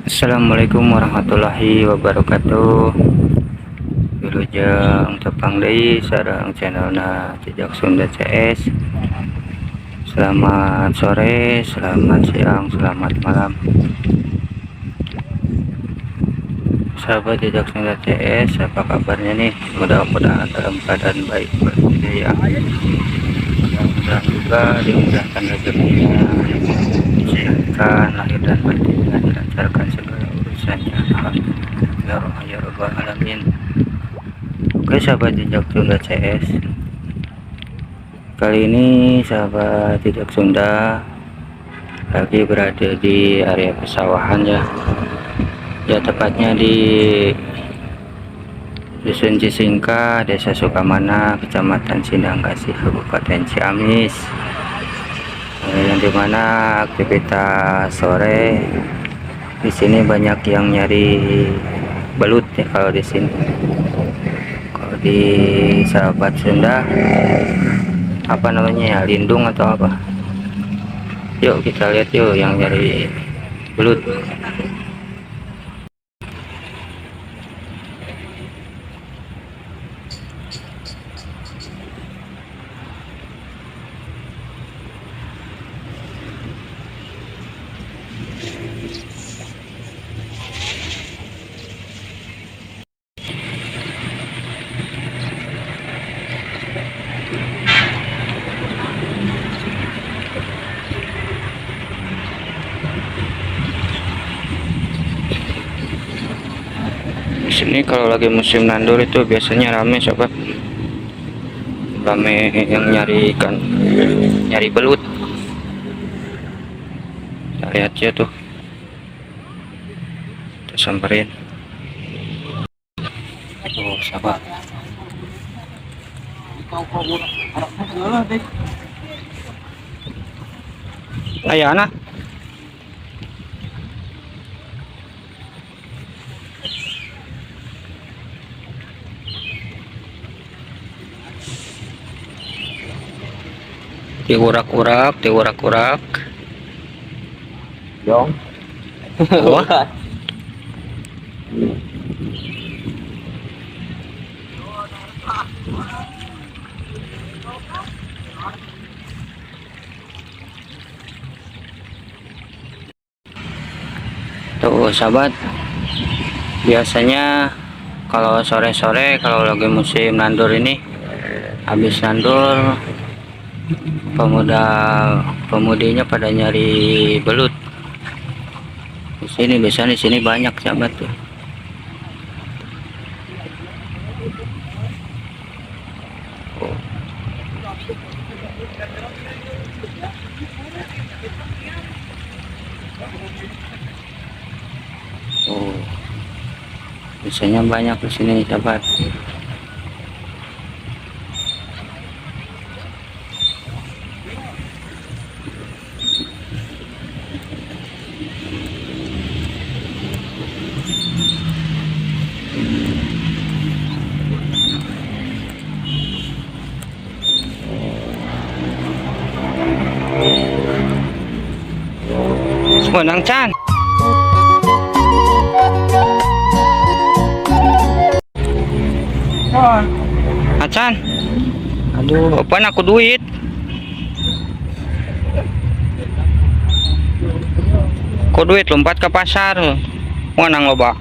Assalamualaikum warahmatullahi wabarakatuh. Wilujeng tepang deui sareng channelna Jejak Sunda CS. Selamat sore, selamat siang, selamat malam. Sahabat Jejak Sunda CS, apa kabarnya nih? Mudah-mudahan dalam keadaan baik ya. Mudah-mudahan juga dimudahkan rezekinya, disehatkan lahir dan batinnya, dilancarkan segala urusannya. Alhamdulillah ya rabbal alamin. Oke sahabat Jejak Sunda CS, kali ini sahabat Jejak Sunda lagi berada di area pesawahan ya, tepatnya di Dusun Cisingkah, Desa Sukamana, Kecamatan Sindangkasih, Kabupaten Ciamis, yang dimana aktivitas sore di sini banyak yang nyari belut ya. Kalau di sini, kalau di sahabat Sunda apa namanya ya, lindung atau apa? Yuk kita lihat yuk yang nyari belut. Sini kalau lagi musim nandur itu biasanya rame sobat, rame yang nyari ikan, nyari belut. Kita lihat ya tuh, kita samperin. Oh sahabat, ayah anak diurak-urak Dong. wah. Tuh sahabat, biasanya kalau sore-sore kalau lagi musim nandur ini, habis nandur pemudinya pada nyari belut. Di sini biasanya di sini banyak sahabat tuh. Oh, biasanya banyak di sini sahabat. Menang Chan. Acan, aduh, apa aku duit? Kok duit lompat ke pasar? Mana loba?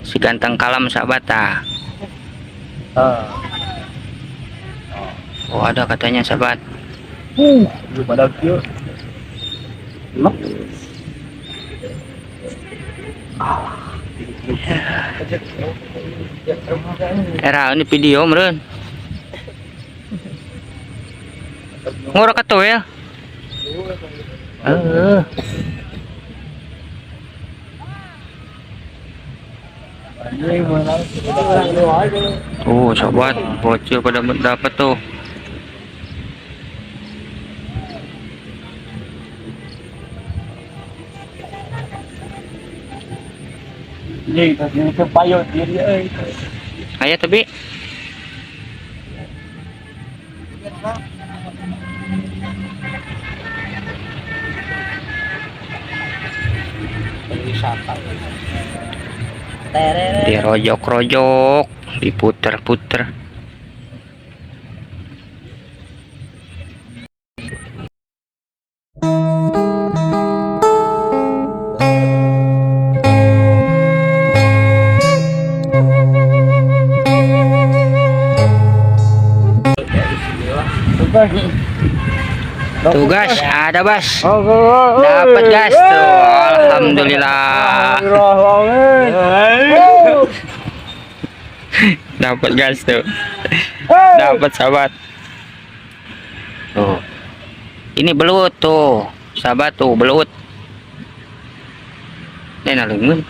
Si ganteng kalam sahabat ah. Oh ada katanya sahabat. Pada kia. Era ini video meren. Ngora kato ya. Oh sobat, bocil pada dapat tuh. Ini ke payo diri euy. Aya tapi Wisata. Dirojok-rojok, diputer-puter. Tugas ada Bas, dapat gas tuh, alhamdulillah. Dapat gas tuh, dapat sahabat. Tuh, ini belut tuh, sahabat tuh belut. Ini nalungun.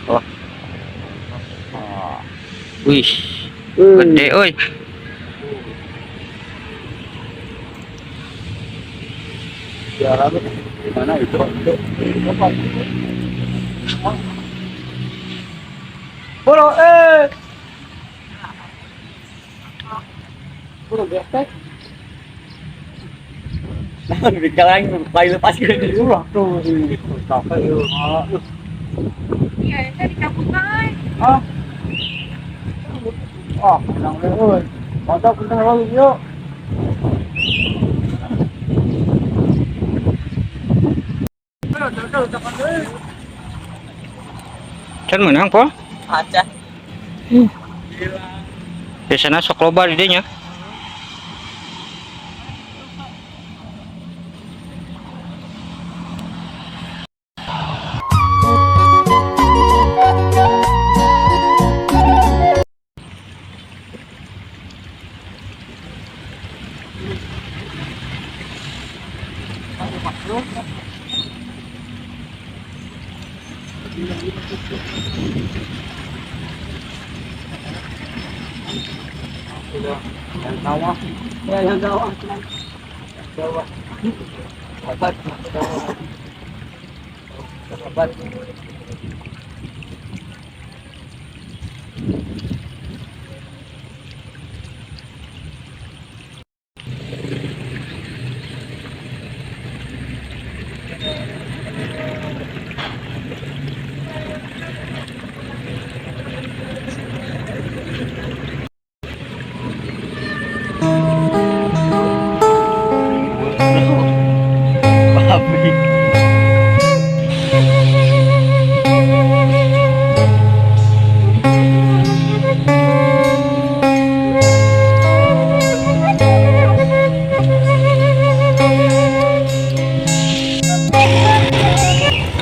Oh, wih, gede, oi. Mana itu? Bolo, bolo gesek. Nah, bicara bayi lepas ke dulu tuh. Capek lu. Iya, saya dicabut kan. Ah. Oh, nang euy. Mantap kita lalu yuk. Can menang po? Aja. Biasanya sok loba di dinya. Yang sawah. Ya, yang sawah. Sawah. Obat. Obat.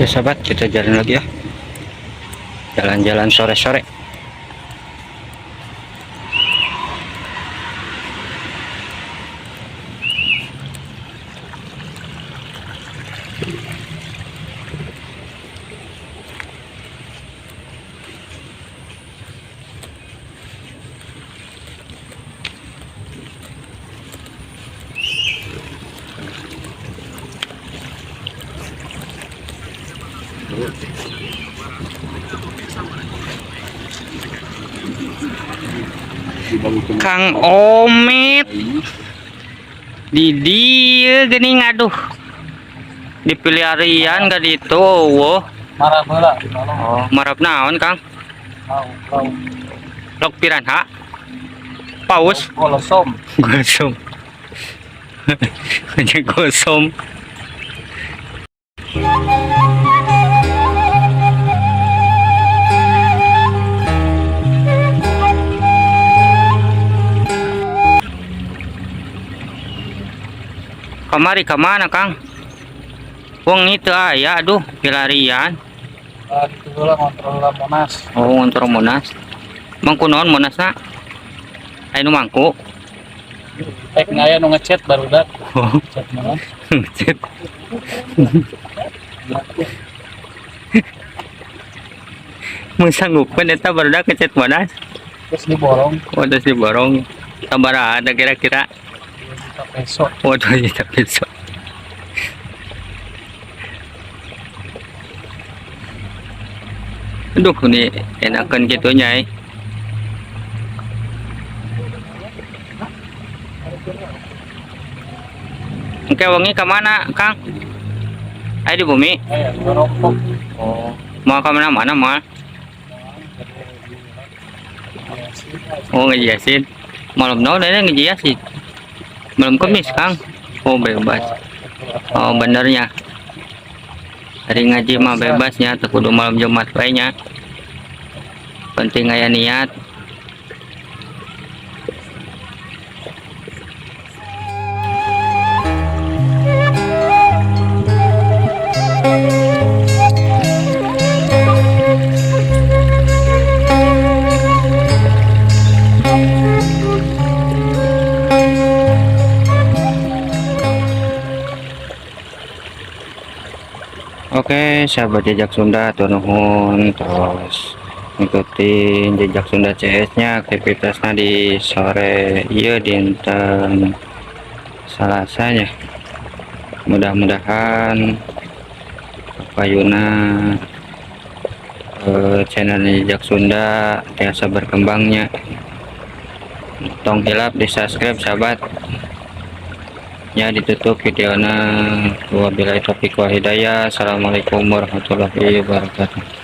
Oke sahabat, kita jalan lagi ya, jalan-jalan sore-sore. Kang Omit di dia gini ngaduh dipilih harian gak itu wo Marah bola. oh marap naon Kang Mau. lok piranha paus Golosom. gosong aja gosong kamari kemana Kang? Wong itu aya aduh pilarian. Itu bola kontrol Monas. Oh ngontrol Monas. Mangku naon Monasna? Anu mangku. Tek ngaya nu ngechat barudak. Chat Monas. Cet. Mun sanggupkeun eta barudak ke cet Monas. Terus diborong Oh terus diborong. Sabaraha ada kira-kira? ke peso. Oh 2 juta peso. Aduh ini enakan gitu nyai. Oke, wengi kemana Kang? Ayo di bumi. Ngerokok. Oh, mau kemana-mana mal? Oh, ngejiasin. Malam naon ada ngejiasin? Malam Kamis Kang. Oh, bebas. Oh, benernya. Hari ngaji mah bebasnya, teu kudu malam Jumat bae nya. Penting aya niat. Oke, sahabat jejak Sunda, atur nuhun terus ngikutin jejak Sunda CS-nya aktivitasnya di sore iya dinten Selasanya. Mudah-mudahan payuna channel jejak Sunda biasa berkembangnya. Tong hilap di subscribe sahabat. Ya, ditutup videonya. Wabillahi taufiq wal hidayah. Assalamualaikum warahmatullahi wabarakatuh.